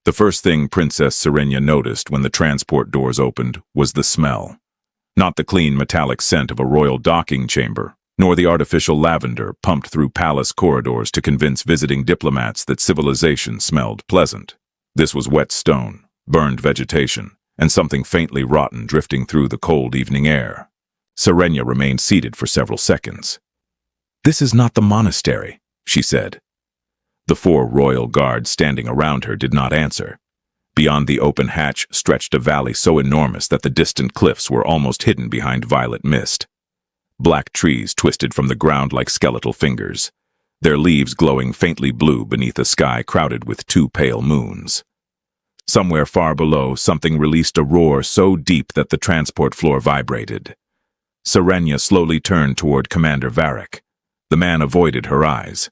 The first thing Princess Serenya noticed when the transport doors opened was the smell. Not the clean metallic scent of a royal docking chamber, nor the artificial lavender pumped through palace corridors to convince visiting diplomats that civilization smelled pleasant. This was wet stone, burned vegetation, and something faintly rotten drifting through the cold evening air. Serenya remained seated for several seconds. "This is not the monastery," she said. The 4 royal guards standing around her did not answer. Beyond the open hatch stretched a valley so enormous that the distant cliffs were almost hidden behind violet mist. Black trees twisted from the ground like skeletal fingers, their leaves glowing faintly blue beneath a sky crowded with 2 pale moons. Somewhere far below, something released a roar so deep that the transport floor vibrated. Serenya slowly turned toward Commander Varric. The man avoided her eyes.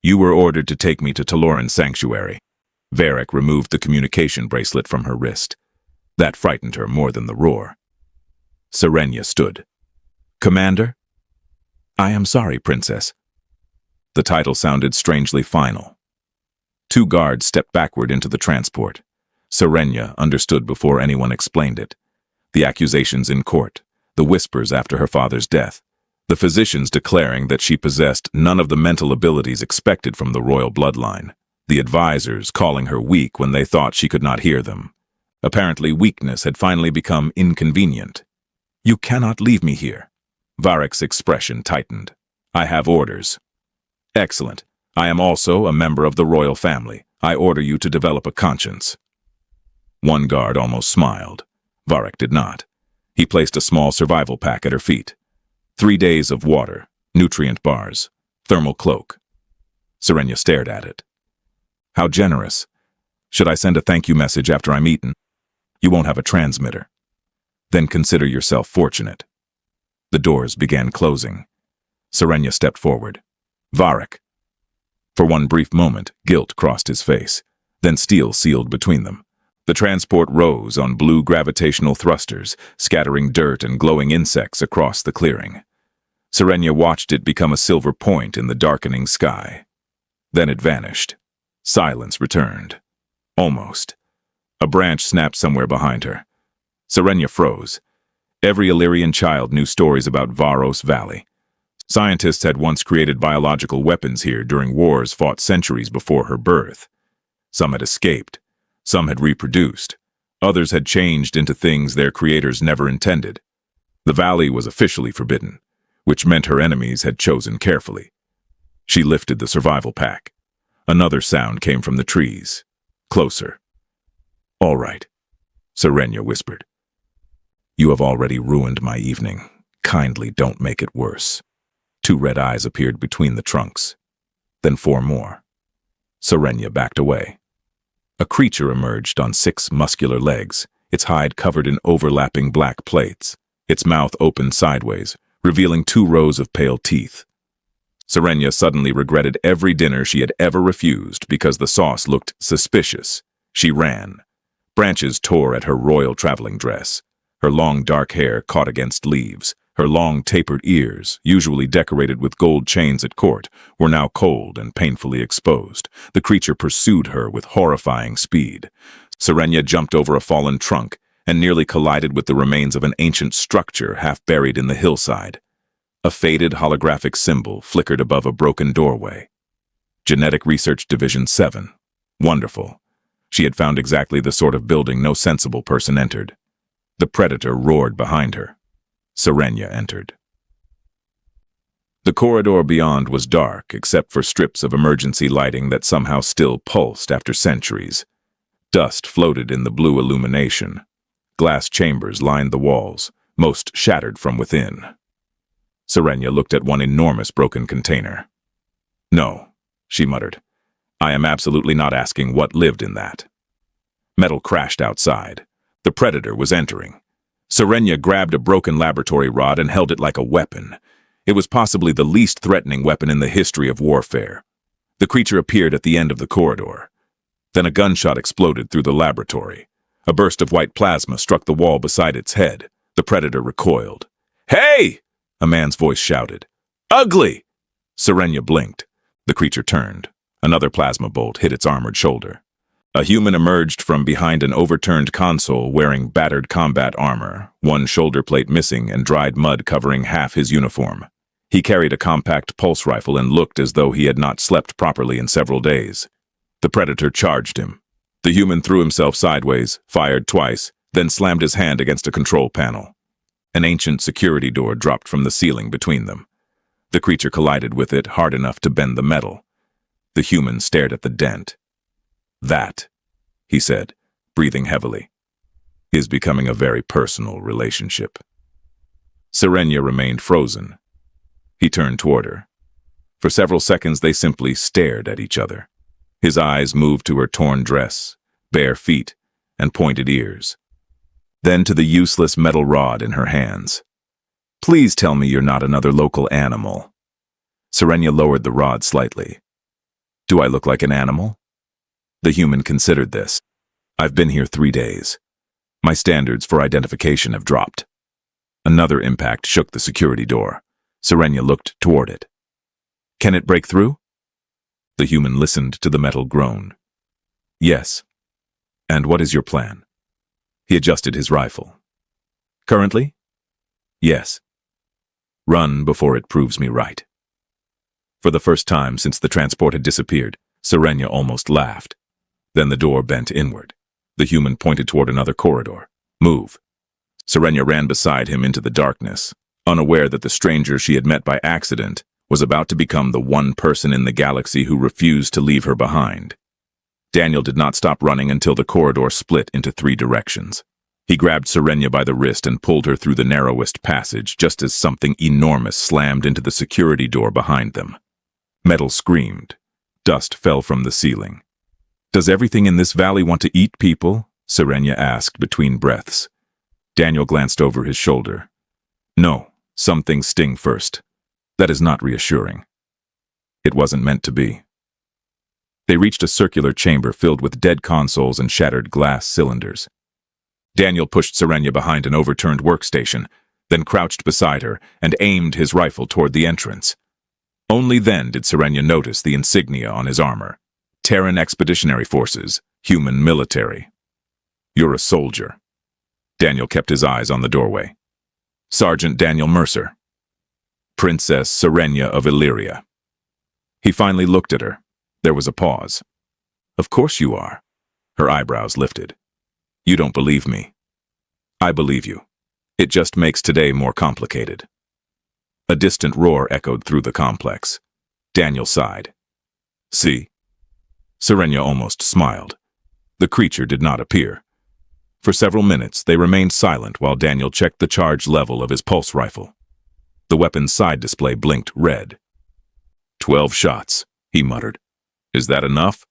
"You were ordered to take me to Taloran's sanctuary." Varric removed the communication bracelet from her wrist. That frightened her more than the roar. Serenya stood. "Commander?" "I am sorry, Princess." The title sounded strangely final. 2 guards stepped backward into the transport. Serenya understood before anyone explained it. The accusations in court, the whispers after her father's death, the physicians declaring that she possessed none of the mental abilities expected from the royal bloodline, the advisors calling her weak when they thought she could not hear them. Apparently, weakness had finally become inconvenient. "You cannot leave me here." Varric's expression tightened. "I have orders." "Excellent. I am also a member of the royal family. I order you to develop a conscience." One guard almost smiled. Varric did not. He placed a small survival pack at her feet. 3 days of water, nutrient bars, thermal cloak. Serenya stared at it. "How generous. Should I send a thank you message after I'm eaten?" "You won't have a transmitter." "Then consider yourself fortunate." The doors began closing. Serenya stepped forward. "Varric." For one brief moment, guilt crossed his face. Then steel sealed between them. The transport rose on blue gravitational thrusters, scattering dirt and glowing insects across the clearing. Serenya watched it become a silver point in the darkening sky. Then it vanished. Silence returned. Almost. A branch snapped somewhere behind her. Serenya froze. Every Illyrian child knew stories about Vharos Valley. Scientists had once created biological weapons here during wars fought centuries before her birth. Some had escaped. Some had reproduced. Others had changed into things their creators never intended. The valley was officially forbidden, which meant her enemies had chosen carefully. She lifted the survival pack. Another sound came from the trees. Closer. "All right," Serenya whispered. "You have already ruined my evening. Kindly don't make it worse." 2 red eyes appeared between the trunks. Then 4 more. Serenya backed away. A creature emerged on 6 muscular legs, its hide covered in overlapping black plates, its mouth opened sideways, revealing 2 rows of pale teeth. Serenya suddenly regretted every dinner she had ever refused because the sauce looked suspicious. She ran. Branches tore at her royal traveling dress. Her long dark hair caught against leaves. Her long tapered ears, usually decorated with gold chains at court, were now cold and painfully exposed. The creature pursued her with horrifying speed. Serenya jumped over a fallen trunk and nearly collided with the remains of an ancient structure half buried in the hillside. A faded holographic symbol flickered above a broken doorway. Genetic Research Division 7. Wonderful. She had found exactly the sort of building no sensible person entered. The predator roared behind her. Serenya entered. The corridor beyond was dark, except for strips of emergency lighting that somehow still pulsed after centuries. Dust floated in the blue illumination. Glass chambers lined the walls, most shattered from within. Serenya looked at one enormous broken container. "No," she muttered. "I am absolutely not asking what lived in that." Metal crashed outside. The predator was entering. Serenya grabbed a broken laboratory rod and held it like a weapon. It was possibly the least threatening weapon in the history of warfare. The creature appeared at the end of the corridor. Then a gunshot exploded through the laboratory. A burst of white plasma struck the wall beside its head. The predator recoiled. "Hey!" a man's voice shouted. "Ugly!" Serenya blinked. The creature turned. Another plasma bolt hit its armored shoulder. A human emerged from behind an overturned console wearing battered combat armor, one shoulder plate missing and dried mud covering half his uniform. He carried a compact pulse rifle and looked as though he had not slept properly in several days. The predator charged him. The human threw himself sideways, fired twice, then slammed his hand against a control panel. An ancient security door dropped from the ceiling between them. The creature collided with it hard enough to bend the metal. The human stared at the dent. "That," he said, breathing heavily, "is becoming a very personal relationship." Serenya remained frozen. He turned toward her. For several seconds they simply stared at each other. His eyes moved to her torn dress, bare feet, and pointed ears. Then to the useless metal rod in her hands. "Please tell me you're not another local animal." Serenya lowered the rod slightly. "Do I look like an animal?" The human considered this. "I've been here 3 days. My standards for identification have dropped." Another impact shook the security door. Serenya looked toward it. "Can it break through?" The human listened to the metal groan. "Yes. And what is your plan?" He adjusted his rifle. "Currently?" "Yes. Run before it proves me right." For the first time since the transport had disappeared, Serenya almost laughed. Then the door bent inward. The human pointed toward another corridor. "Move." Serenya ran beside him into the darkness, unaware that the stranger she had met by accident was about to become the one person in the galaxy who refused to leave her behind. Daniel did not stop running until the corridor split into 3 directions. He grabbed Serenya by the wrist and pulled her through the narrowest passage just as something enormous slammed into the security door behind them. Metal screamed. Dust fell from the ceiling. "Does everything in this valley want to eat people?" Serenya asked between breaths. Daniel glanced over his shoulder. "No, some things sting first. That is not reassuring." It wasn't meant to be. They reached a circular chamber filled with dead consoles and shattered glass cylinders. Daniel pushed Serenya behind an overturned workstation, then crouched beside her and aimed his rifle toward the entrance. Only then did Serenya notice the insignia on his armor. Terran Expeditionary Forces, human military. "You're a soldier." Daniel kept his eyes on the doorway. "Sergeant Daniel Mercer. Princess Serenya of Illyria." He finally looked at her. There was a pause. "Of course you are." Her eyebrows lifted. "You don't believe me." "I believe you. It just makes today more complicated." A distant roar echoed through the complex. Daniel sighed. "See?" Serenya almost smiled. The creature did not appear. For several minutes, they remained silent while Daniel checked the charge level of his pulse rifle. The weapon's side display blinked red. 12 shots, he muttered. "Is that enough?"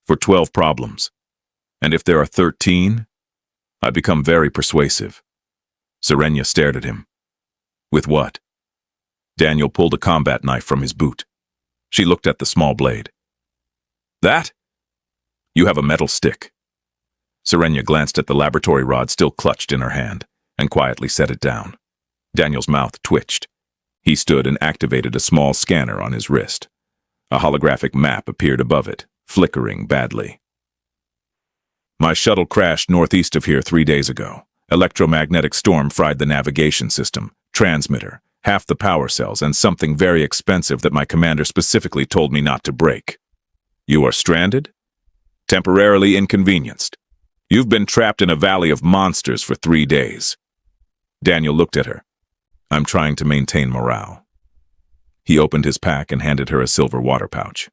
"For 12 problems. And if there are 13, I become very persuasive." Serenya stared at him. "With what?" Daniel pulled a combat knife from his boot. She looked at the small blade. "That? You have a metal stick." Serenya glanced at the laboratory rod still clutched in her hand and quietly set it down. Daniel's mouth twitched. He stood and activated a small scanner on his wrist. A holographic map appeared above it, flickering badly. "My shuttle crashed northeast of here 3 days ago. Electromagnetic storm fried the navigation system, transmitter, half the power cells, and something very expensive that my commander specifically told me not to break." "You are stranded?" "Temporarily inconvenienced. You've been trapped in a valley of monsters for 3 days." Daniel looked at her. "I'm trying to maintain morale." He opened his pack and handed her a silver water pouch.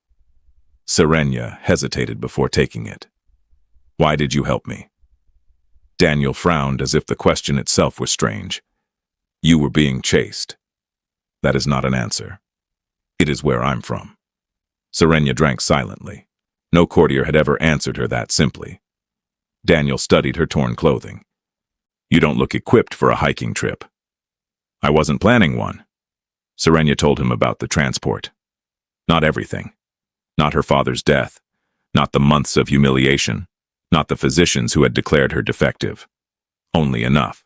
Serenya hesitated before taking it. "Why did you help me?" Daniel frowned as if the question itself was strange. "You were being chased." "That is not an answer. It is where I'm from." Serenya drank silently. No courtier had ever answered her that simply. Daniel studied her torn clothing. "You don't look equipped for a hiking trip." "I wasn't planning one." Serenya told him about the transport. Not everything. Not her father's death. Not the months of humiliation. Not the physicians who had declared her defective. Only enough.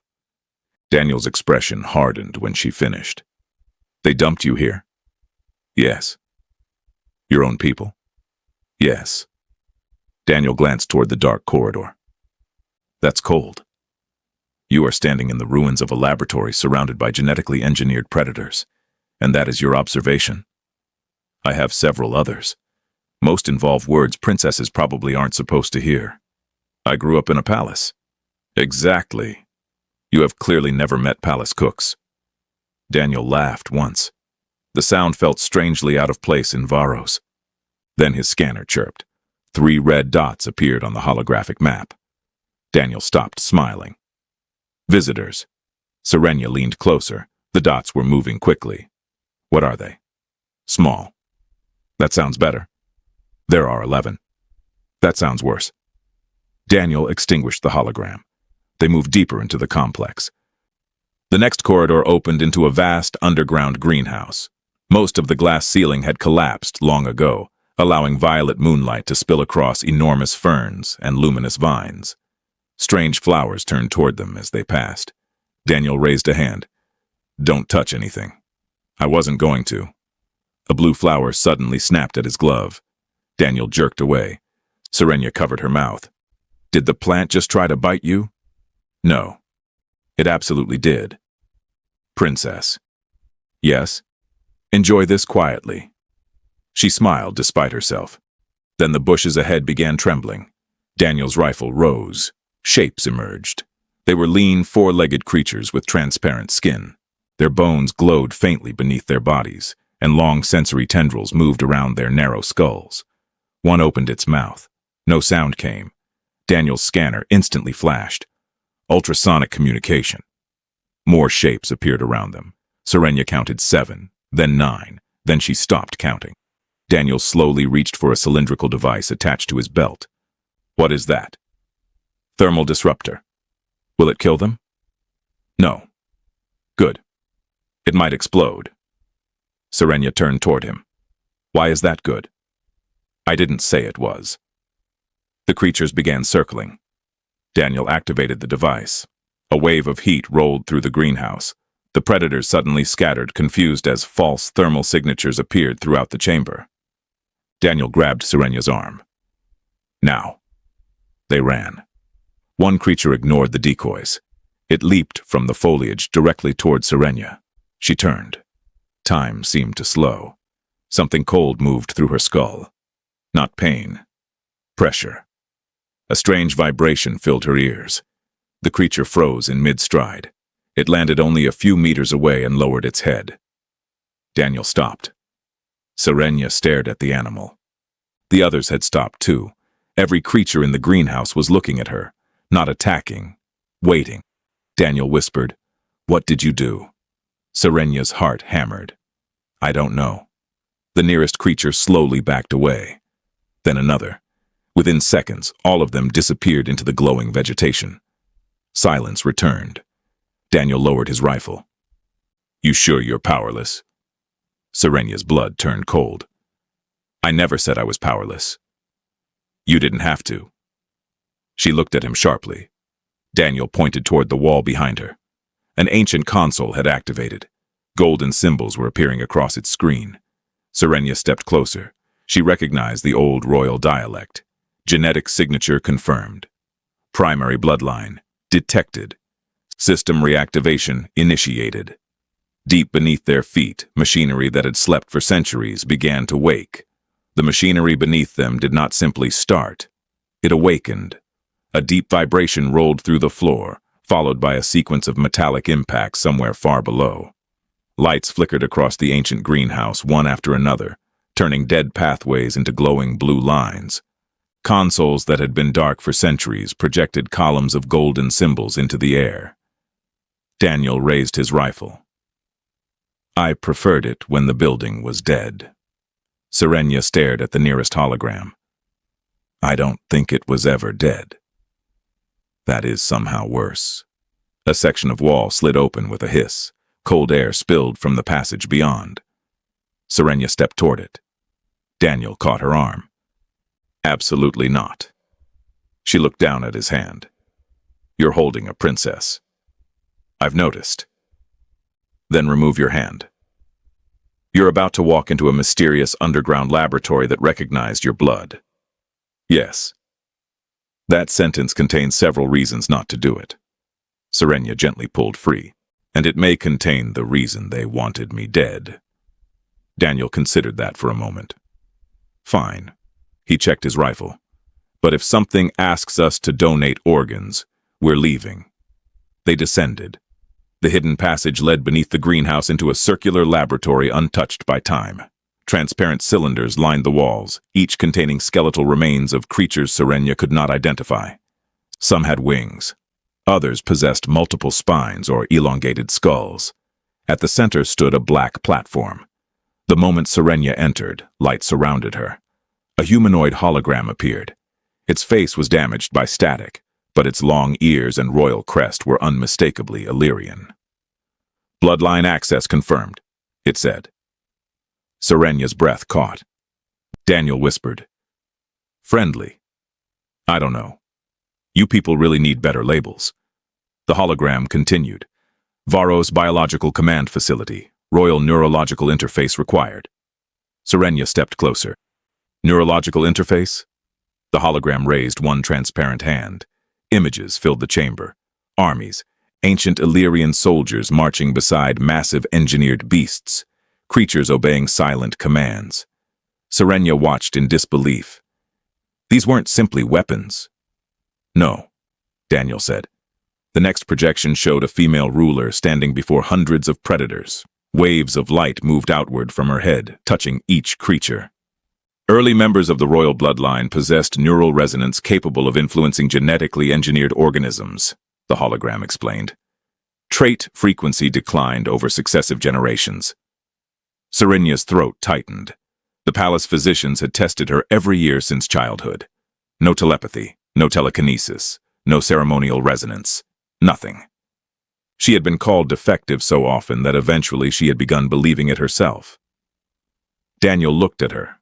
Daniel's expression hardened when she finished. "They dumped you here?" "Yes." "Your own people?" "Yes." Daniel glanced toward the dark corridor. That's cold. You are standing in the ruins of a laboratory surrounded by genetically engineered predators, and that is your observation. I have several others. Most involve words princesses probably aren't supposed to hear. I grew up in a palace. Exactly. You have clearly never met palace cooks. Daniel laughed once. The sound felt strangely out of place in Varos. Then his scanner chirped. 3 red dots appeared on the holographic map. Daniel stopped smiling. Visitors. Serenya leaned closer. The dots were moving quickly. What are they? Small. That sounds better. There are 11. That sounds worse. Daniel extinguished the hologram. They moved deeper into the complex. The next corridor opened into a vast underground greenhouse. Most of the glass ceiling had collapsed long ago, allowing violet moonlight to spill across enormous ferns and luminous vines. Strange flowers turned toward them as they passed. Daniel raised a hand. Don't touch anything. I wasn't going to. A blue flower suddenly snapped at his glove. Daniel jerked away. Serenya covered her mouth. Did the plant just try to bite you? No. It absolutely did. Princess. Yes. Enjoy this quietly. She smiled despite herself. Then the bushes ahead began trembling. Daniel's rifle rose. Shapes emerged. They were lean, 4-legged creatures with transparent skin. Their bones glowed faintly beneath their bodies, and long sensory tendrils moved around their narrow skulls. One opened its mouth. No sound came. Daniel's scanner instantly flashed. Ultrasonic communication. More shapes appeared around them. Serenya counted 7, then 9, then she stopped counting. Daniel slowly reached for a cylindrical device attached to his belt. What is that? Thermal disruptor. Will it kill them? No. Good. It might explode. Serenya turned toward him. Why is that good? I didn't say it was. The creatures began circling. Daniel activated the device. A wave of heat rolled through the greenhouse. The predators suddenly scattered, confused as false thermal signatures appeared throughout the chamber. Daniel grabbed Serenya's arm. Now. They ran. One creature ignored the decoys. It leaped from the foliage directly toward Serenya. She turned. Time seemed to slow. Something cold moved through her skull. Not pain. Pressure. A strange vibration filled her ears. The creature froze in mid-stride. It landed only a few meters away and lowered its head. Daniel stopped. Serenya stared at the animal. The others had stopped too. Every creature in the greenhouse was looking at her, not attacking, waiting. Daniel whispered, "What did you do?" Serenya's heart hammered. "I don't know." The nearest creature slowly backed away. Then another. Within seconds, all of them disappeared into the glowing vegetation. Silence returned. Daniel lowered his rifle. "You sure you're powerless?" Serenya's blood turned cold. "I never said I was powerless." "You didn't have to." She looked at him sharply. Daniel pointed toward the wall behind her. An ancient console had activated. Golden symbols were appearing across its screen. Serenya stepped closer. She recognized the old royal dialect. Genetic signature confirmed. Primary bloodline detected. System reactivation initiated. Deep beneath their feet, machinery that had slept for centuries began to wake. The machinery beneath them did not simply start. It awakened. A deep vibration rolled through the floor, followed by a sequence of metallic impacts somewhere far below. Lights flickered across the ancient greenhouse, one after another, turning dead pathways into glowing blue lines. Consoles that had been dark for centuries projected columns of golden symbols into the air. Daniel raised his rifle. "I preferred it when the building was dead." Serenya stared at the nearest hologram. "I don't think it was ever dead." "That is somehow worse." A section of wall slid open with a hiss. Cold air spilled from the passage beyond. Serenya stepped toward it. Daniel caught her arm. "Absolutely not." She looked down at his hand. "You're holding a princess." "I've noticed." "Then remove your hand." "You're about to walk into a mysterious underground laboratory that recognized your blood." "Yes." That sentence contains several reasons not to do it. Serenya gently pulled free. And it may contain the reason they wanted me dead. Daniel considered that for a moment. Fine. He checked his rifle. But if something asks us to donate organs, we're leaving. They descended. The hidden passage led beneath the greenhouse into a circular laboratory untouched by time. Transparent cylinders lined the walls, each containing skeletal remains of creatures Serenya could not identify. Some had wings. Others possessed multiple spines or elongated skulls. At the center stood a black platform. The moment Serenya entered, light surrounded her. A humanoid hologram appeared. Its face was damaged by static, but its long ears and royal crest were unmistakably Illyrian. "Bloodline access confirmed," it said. Serenya's breath caught. Daniel whispered, "Friendly. I don't know. You people really need better labels." The hologram continued. "Varos Biological Command Facility. Royal Neurological Interface required." Serenya stepped closer. "Neurological interface?" The hologram raised one transparent hand. Images filled the chamber. Armies, ancient Illyrian soldiers marching beside massive engineered beasts, creatures obeying silent commands. Serenya watched in disbelief. These weren't simply weapons. "No," Daniel said. The next projection showed a female ruler standing before hundreds of predators. Waves of light moved outward from her head, touching each creature. Early members of the royal bloodline possessed neural resonance capable of influencing genetically engineered organisms, the hologram explained. Trait frequency declined over successive generations. Serenya's throat tightened. The palace physicians had tested her every year since childhood. No telepathy, no telekinesis, no ceremonial resonance. Nothing. She had been called defective so often that eventually she had begun believing it herself. Daniel looked at her.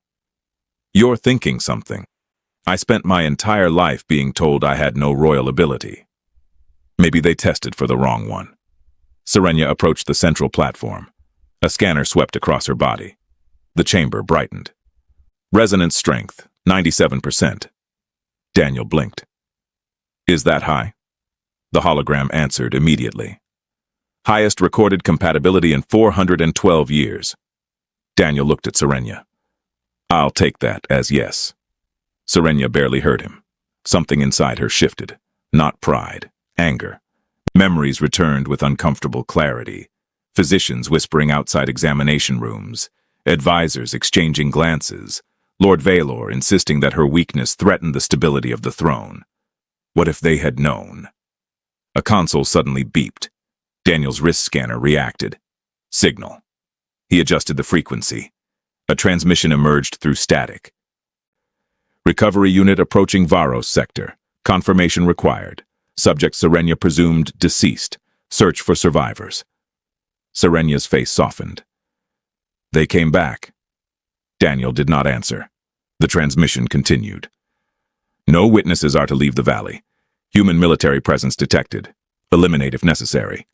"You're thinking something. I spent my entire life being told I had no royal ability. Maybe they tested for the wrong one." Serenya approached the central platform. A scanner swept across her body. The chamber brightened. "Resonance strength, 97%. Daniel blinked. "Is that high?" The hologram answered immediately. "Highest recorded compatibility in 412 years. Daniel looked at Serenya. "I'll take that as yes." Serenya barely heard him. Something inside her shifted. Not pride, anger. Memories returned with uncomfortable clarity. Physicians whispering outside examination rooms. Advisors exchanging glances. Lord Valor insisting that her weakness threatened the stability of the throne. What if they had known? A console suddenly beeped. Daniel's wrist scanner reacted. Signal. He adjusted the frequency. A transmission emerged through static. "Recovery unit approaching Varos sector. Confirmation required. Subject Serenya presumed deceased. Search for survivors." Serenya's face softened. "They came back." Daniel did not answer. The transmission continued. "No witnesses are to leave the valley. Human military presence detected. Eliminate if necessary."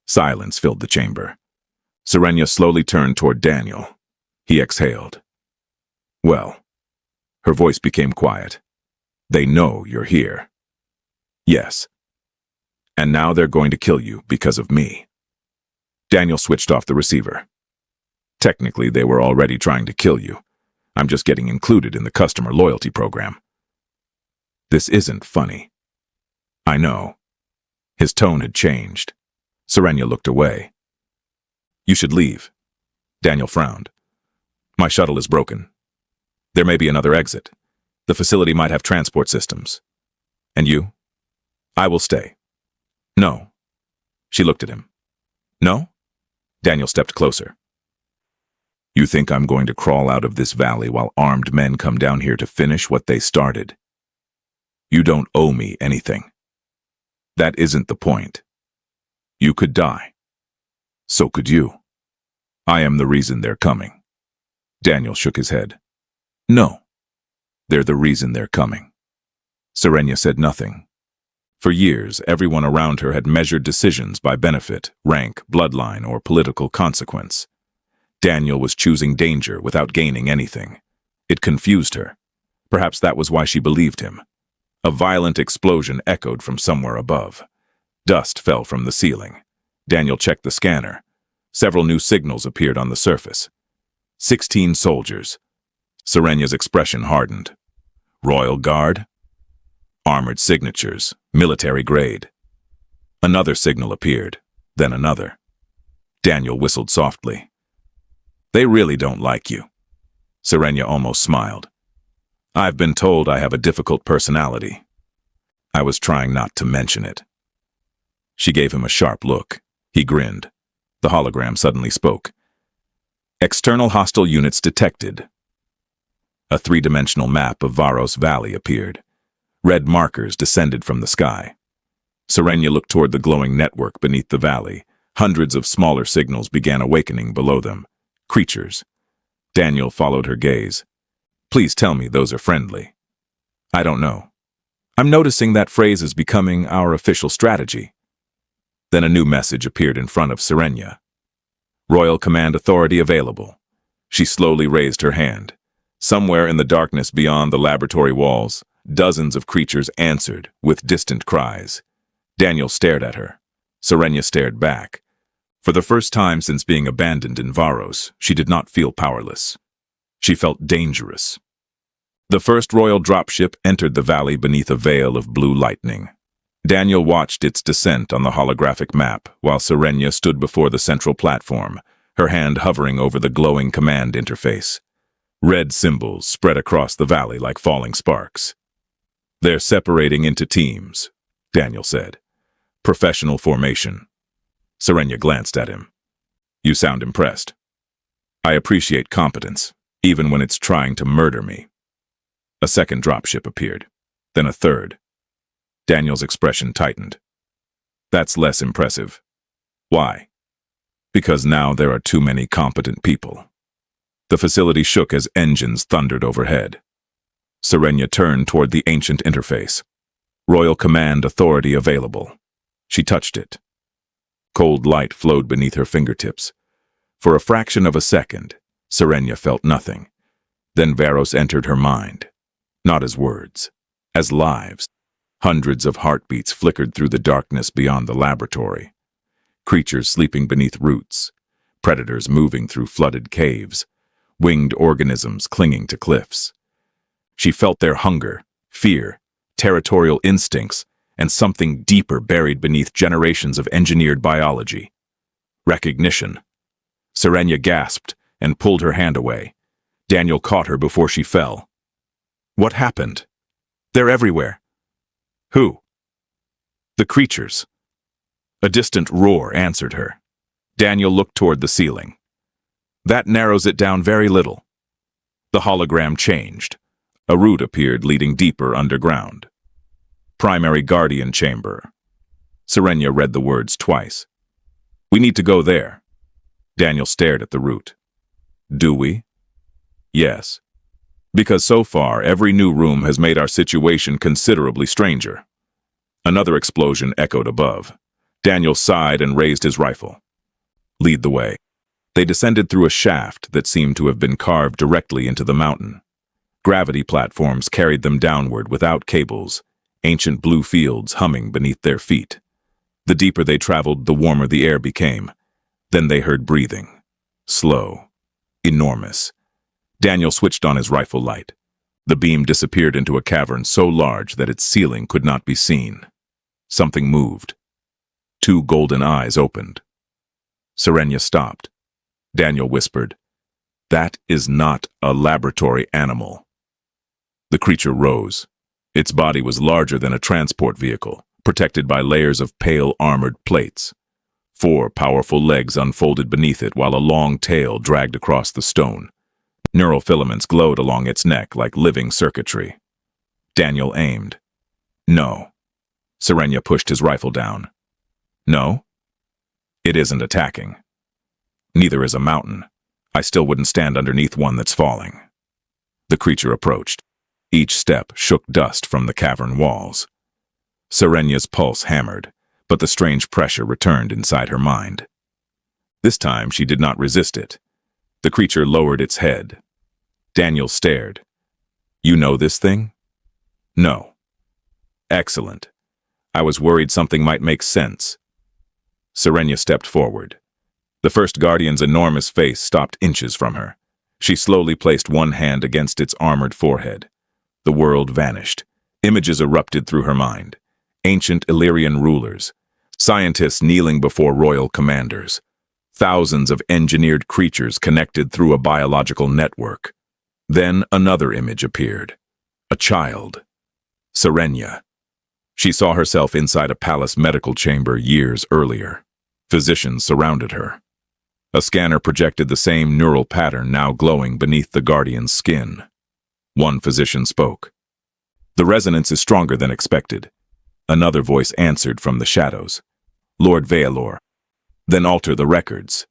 Silence filled the chamber. Serenya slowly turned toward Daniel. He exhaled. "Well." Her voice became quiet. "They know you're here." "Yes. And now they're going to kill you because of me." Daniel switched off the receiver. "Technically, they were already trying to kill you. I'm just getting included in the customer loyalty program." "This isn't funny." "I know." His tone had changed. Serenya looked away. "You should leave." Daniel frowned. "My shuttle is broken. There may be another exit. The facility might have transport systems. And you?" "I will stay." "No." She looked at him. "No?" Daniel stepped closer. "You think I'm going to crawl out of this valley while armed men come down here to finish what they started? You don't owe me anything. That isn't the point. You could die. So could you. I am the reason they're coming." Daniel shook his head. "No. They're the reason they're coming." Serenya said nothing. For years, everyone around her had measured decisions by benefit, rank, bloodline, or political consequence. Daniel was choosing danger without gaining anything. It confused her. Perhaps that was why she believed him. A violent explosion echoed from somewhere above. Dust fell from the ceiling. Daniel checked the scanner. Several new signals appeared on the surface. 16 soldiers. Serenya's expression hardened. Royal Guard? Armored signatures, military grade. Another signal appeared, then another. Daniel whistled softly. They really don't like you. Serenya almost smiled. I've been told I have a difficult personality. I was trying not to mention it. She gave him a sharp look. He grinned. The hologram suddenly spoke. External hostile units detected. A three-dimensional map of Vharos Valley appeared. Red markers descended from the sky. Serenya looked toward the glowing network beneath the valley. Hundreds of smaller signals began awakening below them. Creatures. Daniel followed her gaze. Please tell me those are friendly. I don't know. I'm noticing that phrase is becoming our official strategy. Then a new message appeared in front of Serenya. Royal Command Authority available. She slowly raised her hand. Somewhere in the darkness beyond the laboratory walls, dozens of creatures answered with distant cries. Daniel stared at her. Serenya stared back. For the first time since being abandoned in Varos, she did not feel powerless. She felt dangerous. The first royal dropship entered the valley beneath a veil of blue lightning. Daniel watched its descent on the holographic map while Serenya stood before the central platform, her hand hovering over the glowing command interface. Red symbols spread across the valley like falling sparks. They're separating into teams, Daniel said. Professional formation. Serenya glanced at him. You sound impressed. I appreciate competence, even when it's trying to murder me. A second dropship appeared, then a third. Daniel's expression tightened. That's less impressive. Why? Because now there are too many competent people. The facility shook as engines thundered overhead. Serenya turned toward the ancient interface. Royal Command Authority available. She touched it. Cold light flowed beneath her fingertips. For a fraction of a second, Serenya felt nothing. Then Varos entered her mind. Not as words, as lives. Hundreds of heartbeats flickered through the darkness beyond the laboratory. Creatures sleeping beneath roots. Predators moving through flooded caves. Winged organisms clinging to cliffs. She felt their hunger, fear, territorial instincts, and something deeper buried beneath generations of engineered biology. Recognition. Serenya gasped and pulled her hand away. Daniel caught her before she fell. What happened? They're everywhere. Who? The creatures. A distant roar answered her. Daniel looked toward the ceiling. That narrows it down very little. The hologram changed. A route appeared leading deeper underground. Primary Guardian Chamber. Serenya read the words twice. We need to go there. Daniel stared at the route. Do we? Yes. Because so far, every new room has made our situation considerably stranger. Another explosion echoed above. Daniel sighed and raised his rifle. Lead the way. They descended through a shaft that seemed to have been carved directly into the mountain. Gravity platforms carried them downward without cables, ancient blue fields humming beneath their feet. The deeper they traveled, the warmer the air became. Then they heard breathing. Slow. Enormous. Daniel switched on his rifle light. The beam disappeared into a cavern so large that its ceiling could not be seen. Something moved. Two golden eyes opened. Serenya stopped. Daniel whispered, "That is not a laboratory animal." The creature rose. Its body was larger than a transport vehicle, protected by layers of pale armored plates. 4 powerful legs unfolded beneath it while a long tail dragged across the stone. Neural filaments glowed along its neck like living circuitry. Daniel aimed. No. Serenya pushed his rifle down. No? It isn't attacking. Neither is a mountain. I still wouldn't stand underneath one that's falling. The creature approached. Each step shook dust from the cavern walls. Serenya's pulse hammered, but the strange pressure returned inside her mind. This time she did not resist it. The creature lowered its head. Daniel stared. You know this thing? No. Excellent. I was worried something might make sense. Serenya stepped forward. The first guardian's enormous face stopped inches from her. She slowly placed one hand against its armored forehead. The world vanished. Images erupted through her mind. Ancient Illyrian rulers, scientists kneeling before royal commanders, thousands of engineered creatures connected through a biological network. Then another image appeared. A child. Serenya. She saw herself inside a palace medical chamber years earlier. Physicians surrounded her. A scanner projected the same neural pattern now glowing beneath the guardian's skin. One physician spoke. "The resonance is stronger than expected." Another voice answered from the shadows. "Lord Vharos, then alter the records."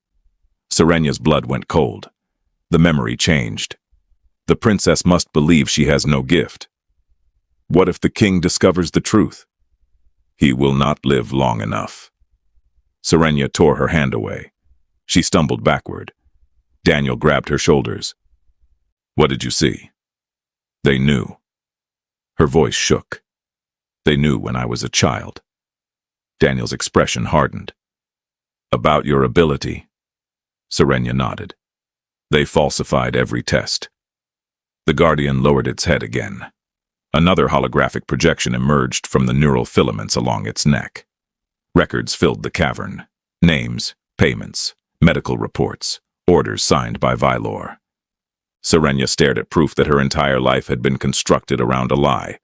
Serenya's blood went cold. The memory changed. The princess must believe she has no gift. What if the king discovers the truth? He will not live long enough. Serenya tore her hand away. She stumbled backward. Daniel grabbed her shoulders. "What did you see?" "They knew." Her voice shook. "They knew when I was a child." Daniel's expression hardened. "About your ability?" Serenya nodded. "They falsified every test." The guardian lowered its head again. Another holographic projection emerged from the neural filaments along its neck. Records filled the cavern. Names, payments, medical reports, orders signed by Vharos. Serenya stared at proof that her entire life had been constructed around a lie.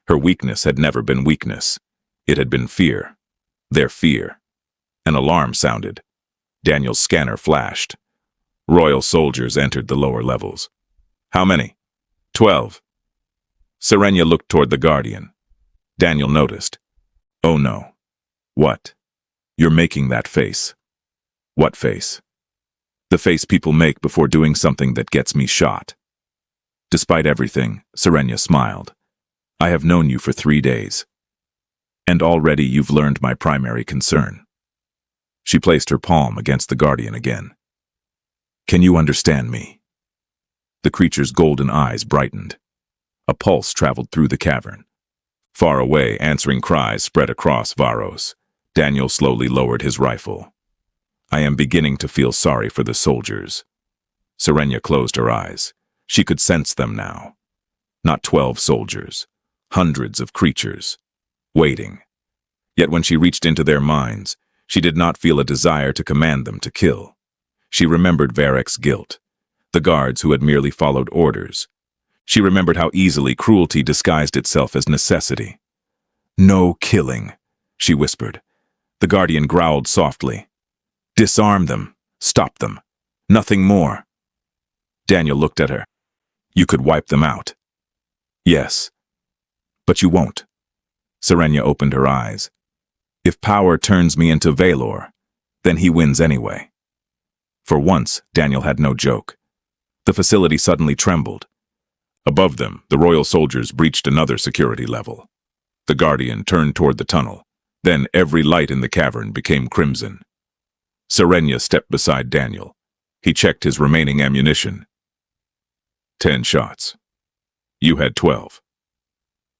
Her weakness had never been weakness. It had been fear. Their fear. An alarm sounded. Daniel's scanner flashed. Royal soldiers entered the lower levels. "How many?" 12. Serenya looked toward the guardian. Daniel noticed. "Oh no." "What?" "You're making that face." "What face?" "The face people make before doing something that gets me shot." Despite everything, Serenya smiled. "I have known you for 3 days. And already you've learned my primary concern." She placed her palm against the guardian again. "Can you understand me?" The creature's golden eyes brightened. A pulse traveled through the cavern. Far away, answering cries spread across Varos. Daniel slowly lowered his rifle. "I am beginning to feel sorry for the soldiers." Serenya closed her eyes. She could sense them now. Not 12 soldiers. Hundreds of creatures. Waiting. Yet when she reached into their minds, she did not feel a desire to command them to kill. She remembered Varek's guilt. The guards who had merely followed orders. She remembered how easily cruelty disguised itself as necessity. "No killing," she whispered. The guardian growled softly. "Disarm them. Stop them. Nothing more." Daniel looked at her. "You could wipe them out." "Yes. But you won't." Serenya opened her eyes. "If power turns me into Vharos, then he wins anyway." For once, Daniel had no joke. The facility suddenly trembled. Above them, the royal soldiers breached another security level. The guardian turned toward the tunnel. Then every light in the cavern became crimson. Serenya stepped beside Daniel. He checked his remaining ammunition. 10 shots. You had 12.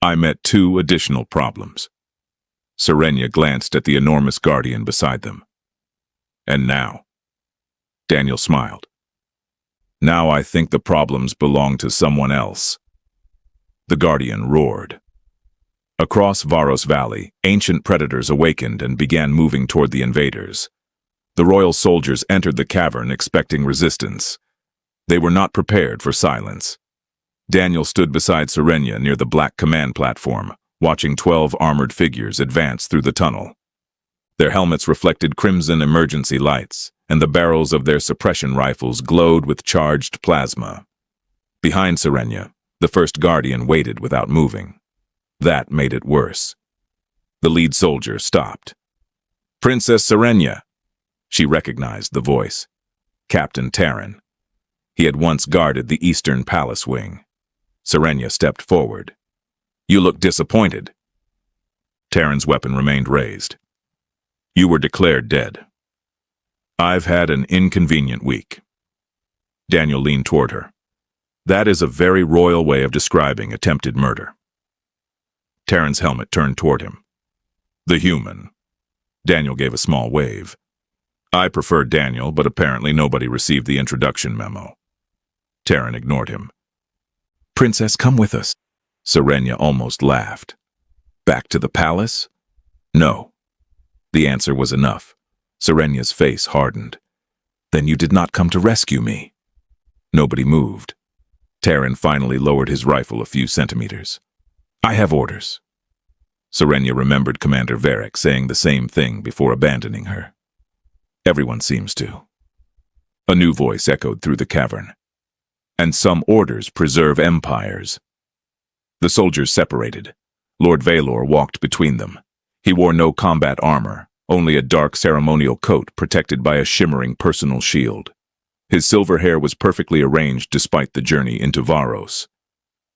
I met 2 additional problems. Serenya glanced at the enormous guardian beside them. "And now?" Daniel smiled. "Now I think the problems belong to someone else." The guardian roared. Across Vharos Valley, ancient predators awakened and began moving toward the invaders. The royal soldiers entered the cavern expecting resistance. They were not prepared for silence. Daniel stood beside Serenya near the black command platform, watching 12 armored figures advance through the tunnel. Their helmets reflected crimson emergency lights, and the barrels of their suppression rifles glowed with charged plasma. Behind Serenya, the first guardian waited without moving. That made it worse. The lead soldier stopped. "Princess Serenya." She recognized the voice. Captain Terran. He had once guarded the eastern palace wing. Serenya stepped forward. "You look disappointed." Terran's weapon remained raised. "You were declared dead." "I've had an inconvenient week." Daniel leaned toward her. "That is a very royal way of describing attempted murder." Terran's helmet turned toward him. The human. Daniel gave a small wave. I prefer Daniel, but apparently nobody received the introduction memo. Terran ignored him. Princess, come with us. Serenya almost laughed. Back to the palace? No. The answer was enough. Serenya's face hardened. Then you did not come to rescue me. Nobody moved. Terran finally lowered his rifle a few centimeters. I have orders. Serenya remembered Commander Varric saying the same thing before abandoning her. Everyone seems to. A new voice echoed through the cavern. And some orders preserve empires. The soldiers separated. Lord Valor walked between them. He wore no combat armor, only a dark ceremonial coat protected by a shimmering personal shield. His silver hair was perfectly arranged despite the journey into Varos.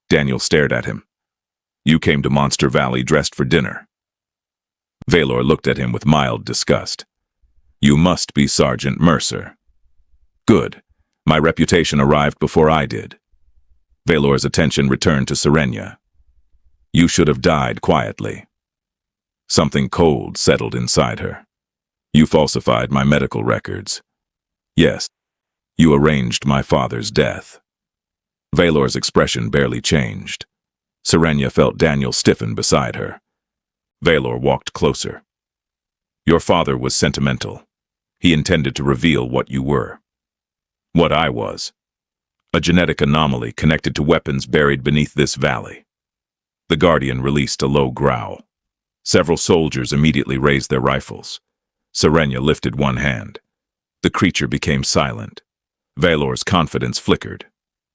Daniel stared at him. You came to Monster Valley dressed for dinner. Valor looked at him with mild disgust. You must be Sergeant Mercer. Good. My reputation arrived before I did. Valor's attention returned to Serenya. You should have died quietly. Something cold settled inside her. You falsified my medical records. Yes, you arranged my father's death. Valor's expression barely changed. Serenya felt Daniel stiffen beside her. Valor walked closer. Your father was sentimental. He intended to reveal what you were. What I was. A genetic anomaly connected to weapons buried beneath this valley. The Guardian released a low growl. Several soldiers immediately raised their rifles. Serenya lifted one hand. The creature became silent. Valor's confidence flickered.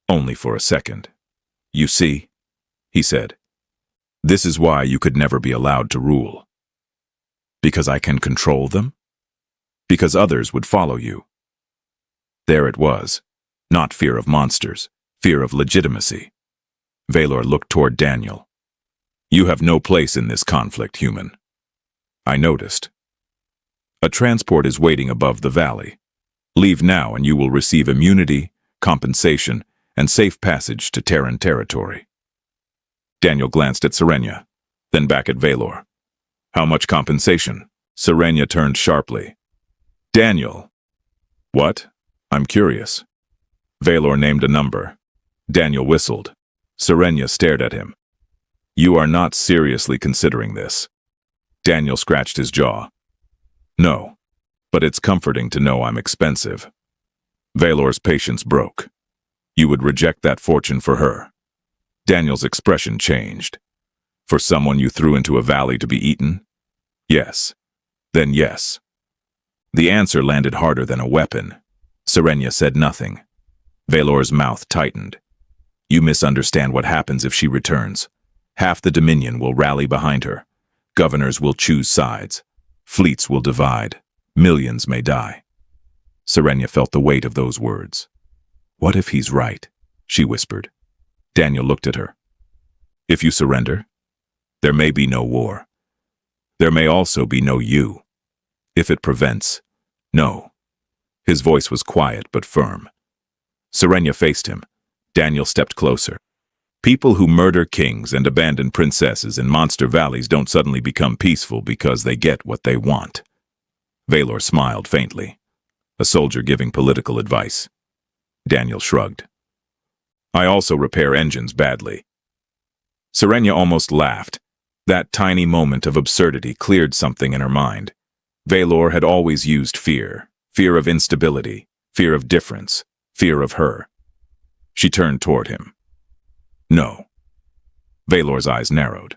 Only for a second. You see, he said. This is why you could never be allowed to rule. Because I can control them? Because others would follow you. There it was. Not fear of monsters, fear of legitimacy. Valor looked toward Daniel. You have no place in this conflict, human. I noticed. A transport is waiting above the valley. Leave now and you will receive immunity, compensation, and safe passage to Terran territory. Daniel glanced at Serenya, then back at Valor. How much compensation? Serenya turned sharply. Daniel. What? I'm curious. Valor named a number. Daniel whistled. Serenya stared at him. You are not seriously considering this. Daniel scratched his jaw. No, but it's comforting to know I'm expensive. Valor's patience broke. You would reject that fortune for her. Daniel's expression changed. For someone you threw into a valley to be eaten? Yes. Then yes. The answer landed harder than a weapon. Serenya said nothing. Valor's mouth tightened. You misunderstand what happens if she returns. Half the Dominion will rally behind her. Governors will choose sides. Fleets will divide. Millions may die. Serenya felt the weight of those words. What if he's right? She whispered. Daniel looked at her. If you surrender, there may be no war. There may also be no you. If it prevents, no. His voice was quiet but firm. Serenya faced him. Daniel stepped closer. People who murder kings and abandon princesses in monster valleys don't suddenly become peaceful because they get what they want. Valor smiled faintly. A soldier giving political advice. Daniel shrugged. I also repair engines badly. Serenya almost laughed. That tiny moment of absurdity cleared something in her mind. Valor had always used fear. Fear of instability. Fear of difference. Fear of her. She turned toward him. No. Valor's eyes narrowed.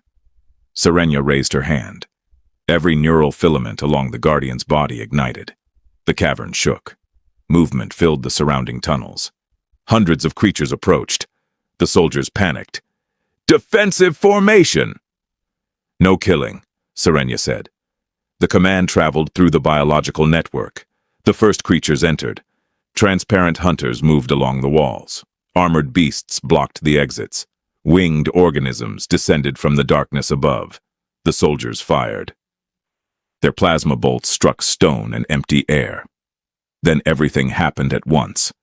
Serenya raised her hand. Every neural filament along the Guardian's body ignited. The cavern shook. Movement filled the surrounding tunnels. Hundreds of creatures approached. The soldiers panicked. Defensive formation! No killing, Serenya said. The command traveled through the biological network. The first creatures entered. Transparent hunters moved along the walls. Armored beasts blocked the exits. Winged organisms descended from the darkness above. The soldiers fired. Their plasma bolts struck stone and empty air. Then everything happened at once.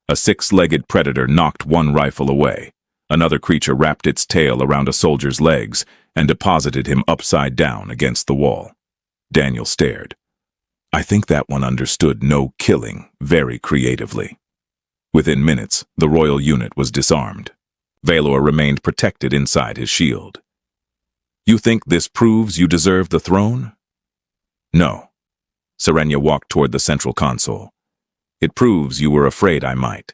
A six-legged predator knocked one rifle away. Another creature wrapped its tail around a soldier's legs and deposited him upside down against the wall. Daniel stared. I think that one understood no killing very creatively. Within minutes, the royal unit was disarmed. Valor remained protected inside his shield. You think this proves you deserve the throne? No. Serenya walked toward the central console. It proves you were afraid I might.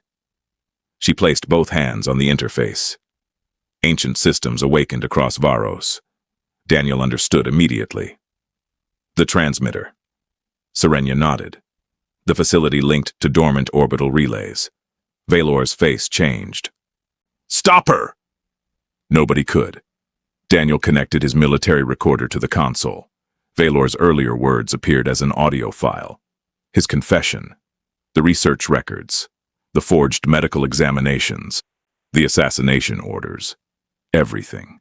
She placed both hands on the interface. Ancient systems awakened across Varos. Daniel understood immediately. The transmitter. Serenya nodded. The facility linked to dormant orbital relays. Valor's face changed. Stop her! Nobody could. Daniel connected his military recorder to the console. Valor's earlier words appeared as an audio file. His confession, the research records, the forged medical examinations, the assassination orders, everything.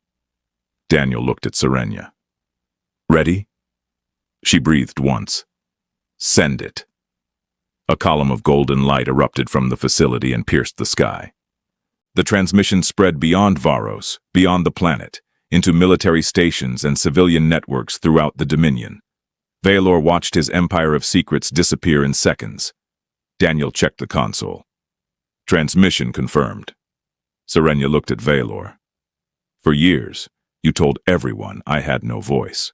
Daniel looked at Serenya. Ready? She breathed once. Send it. A column of golden light erupted from the facility and pierced the sky. The transmission spread beyond Varos, beyond the planet, into military stations and civilian networks throughout the Dominion. Valor watched his empire of secrets disappear in seconds. Daniel checked the console. Transmission confirmed. Serenya looked at Valor. For years, you told everyone I had no voice.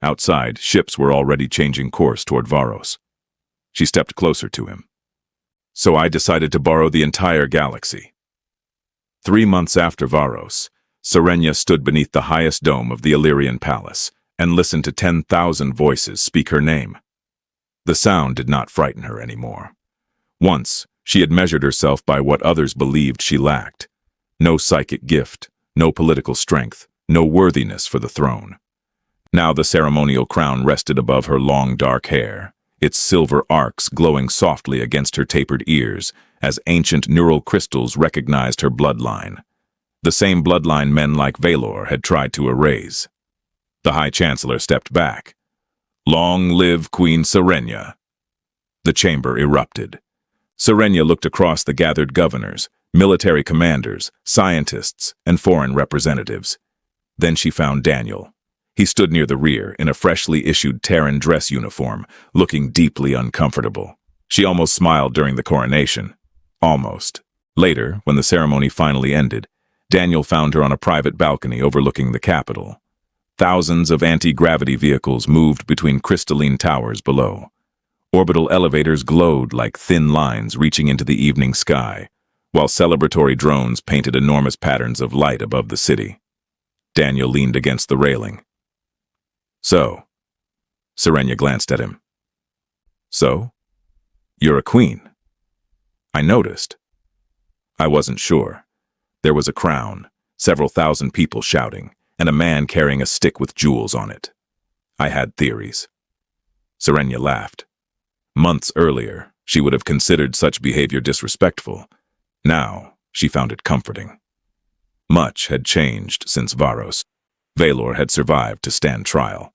Outside, ships were already changing course toward Varos. She stepped closer to him. So I decided to borrow the entire galaxy. 3 months after Varos, Serenya stood beneath the highest dome of the Illyrian palace and listened to 10,000 voices speak her name. The sound did not frighten her anymore. Once, she had measured herself by what others believed she lacked. No psychic gift, no political strength, no worthiness for the throne. Now the ceremonial crown rested above her long dark hair, its silver arcs glowing softly against her tapered ears as ancient neural crystals recognized her bloodline. The same bloodline men like Valor had tried to erase. The High Chancellor stepped back. Long live Queen Serenya. The chamber erupted. Serenya looked across the gathered governors, military commanders, scientists, and foreign representatives. Then she found Daniel. He stood near the rear in a freshly issued Terran dress uniform, looking deeply uncomfortable. She almost smiled during the coronation. Almost. Later, when the ceremony finally ended, Daniel found her on a private balcony overlooking the capital. Thousands of anti-gravity vehicles moved between crystalline towers below. Orbital elevators glowed like thin lines reaching into the evening sky, while celebratory drones painted enormous patterns of light above the city. Daniel leaned against the railing. So, Serenya glanced at him. So? You're a queen. I noticed. I wasn't sure. There was a crown, several thousand people shouting, and a man carrying a stick with jewels on it. I had theories. Serenya laughed. Months earlier, she would have considered such behavior disrespectful. Now, she found it comforting. Much had changed since Varos. Valor had survived to stand trial.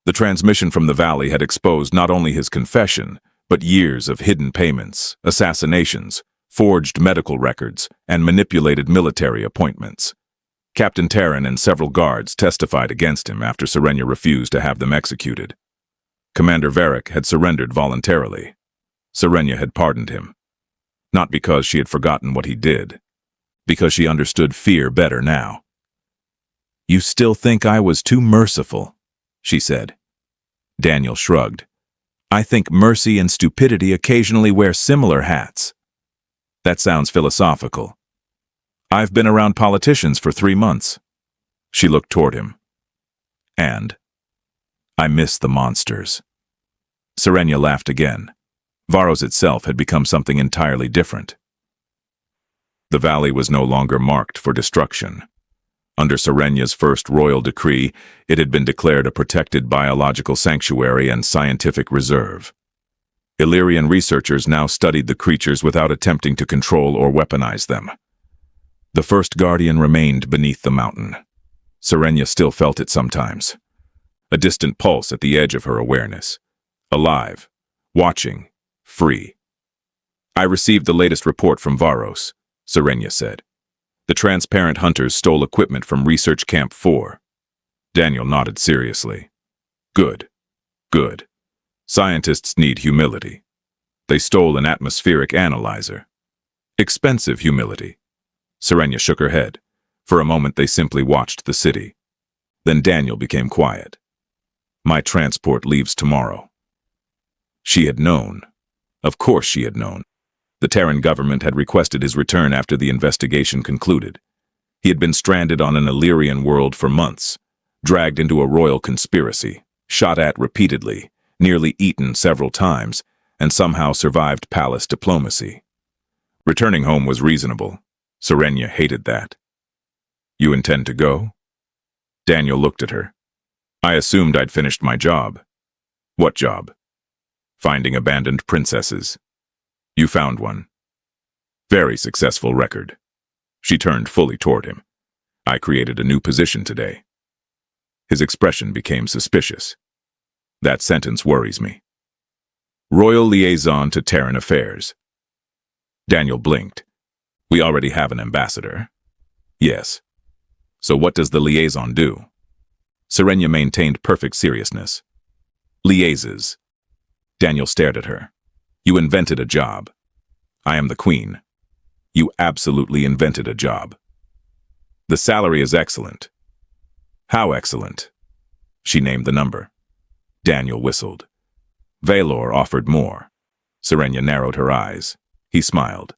The transmission from the valley had exposed not only his confession, but years of hidden payments, assassinations, forged medical records, and manipulated military appointments. Captain Terran and several guards testified against him after Serenya refused to have them executed. Commander Varric had surrendered voluntarily. Serenya had pardoned him. Not because she had forgotten what he did, because she understood fear better now. You still think I was too merciful, she said. Daniel shrugged. I think mercy and stupidity occasionally wear similar hats. That sounds philosophical. I've been around politicians for 3 months. She looked toward him. And I miss the monsters. Serenya laughed again. Varos itself had become something entirely different. The valley was no longer marked for destruction. Under Serenya's first royal decree, it had been declared a protected biological sanctuary and scientific reserve. Illyrian researchers now studied the creatures without attempting to control or weaponize them. The first guardian remained beneath the mountain. Serenya still felt it sometimes. A distant pulse at the edge of her awareness. Alive, watching, free. I received the latest report from Varos, Serenya said. The transparent hunters stole equipment from Research Camp 4. Daniel nodded seriously. Good. Good. Scientists need humility. They stole an atmospheric analyzer. Expensive humility. Serenya shook her head. For a moment they simply watched the city. Then Daniel became quiet. My transport leaves tomorrow. She had known. Of course she had known. The Terran government had requested his return after the investigation concluded. He had been stranded on an Illyrian world for months, dragged into a royal conspiracy, shot at repeatedly, nearly eaten several times, and somehow survived palace diplomacy. Returning home was reasonable. Serenya hated that. You intend to go? Daniel looked at her. I assumed I'd finished my job. What job? Finding abandoned princesses. You found one. Very successful record. She turned fully toward him. I created a new position today. His expression became suspicious. That sentence worries me. Royal Liaison to Terran Affairs. Daniel blinked. We already have an ambassador. Yes. So what does the liaison do? Serenya maintained perfect seriousness. Liaises. Daniel stared at her. You invented a job. I am the queen. You absolutely invented a job. The salary is excellent. How excellent? She named the number. Daniel whistled. Valor offered more. Serenya narrowed her eyes. He smiled.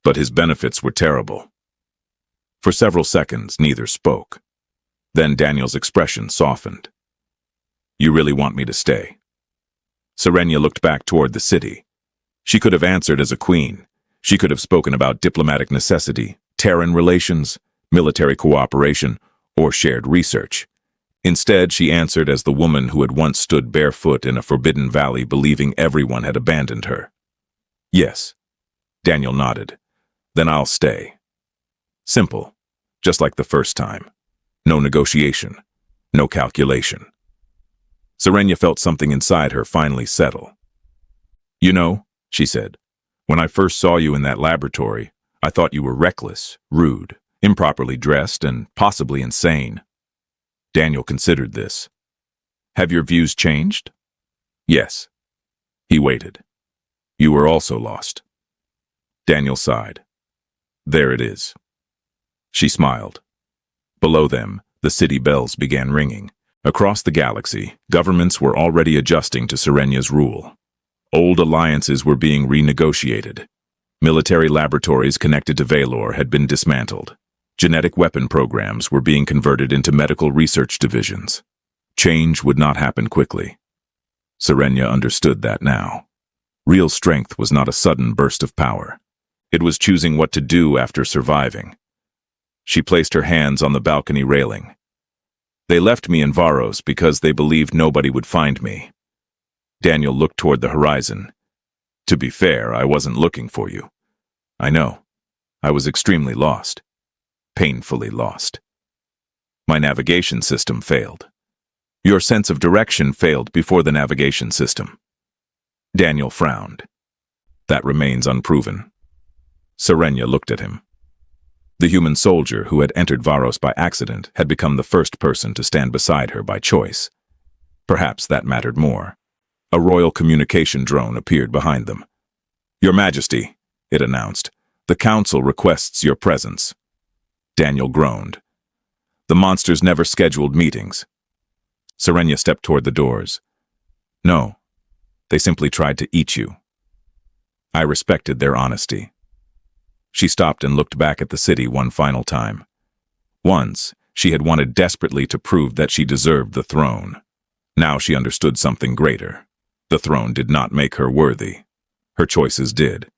But his benefits were terrible. For several seconds, neither spoke. Then Daniel's expression softened. You really want me to stay? Serenya looked back toward the city. She could have answered as a queen. She could have spoken about diplomatic necessity, Terran relations, military cooperation, or shared research. Instead, she answered as the woman who had once stood barefoot in a forbidden valley believing everyone had abandoned her. Yes. Daniel nodded. Then I'll stay. Simple. Just like the first time. No negotiation. No calculation. Serenya felt something inside her finally settle. You know, she said, when I first saw you in that laboratory, I thought you were reckless, rude, improperly dressed, and possibly insane. Daniel considered this. Have your views changed? Yes. He waited. You were also lost. Daniel sighed. There it is. She smiled. Below them, the city bells began ringing. Across the galaxy, governments were already adjusting to Serenya's rule. Old alliances were being renegotiated. Military laboratories connected to Valor had been dismantled. Genetic weapon programs were being converted into medical research divisions. Change would not happen quickly. Serenya understood that now. Real strength was not a sudden burst of power. It was choosing what to do after surviving. She placed her hands on the balcony railing. They left me in Varos because they believed nobody would find me. Daniel looked toward the horizon. To be fair, I wasn't looking for you. I know. I was extremely lost. Painfully lost. My navigation system failed. Your sense of direction failed before the navigation system. Daniel frowned. That remains unproven. Serenya looked at him. The human soldier who had entered Varos by accident had become the first person to stand beside her by choice. Perhaps that mattered more. A royal communication drone appeared behind them. Your Majesty, it announced, the Council requests your presence. Daniel groaned. The monsters never scheduled meetings. Serenya stepped toward the doors. No, they simply tried to eat you. I respected their honesty. She stopped and looked back at the city one final time. Once, she had wanted desperately to prove that she deserved the throne. Now she understood something greater. The throne did not make her worthy. Her choices did.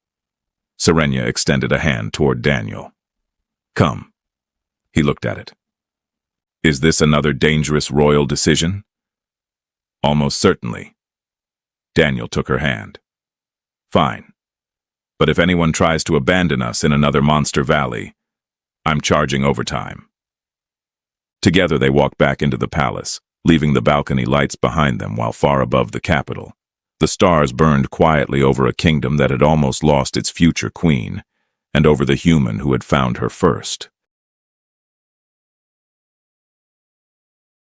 Serenya extended a hand toward Daniel. Come. He looked at it. Is this another dangerous royal decision? Almost certainly. Daniel took her hand. Fine. But if anyone tries to abandon us in another monster valley, I'm charging overtime. Together they walked back into the palace, leaving the balcony lights behind them while far above the capital. The stars burned quietly over a kingdom that had almost lost its future queen, and over the human who had found her first.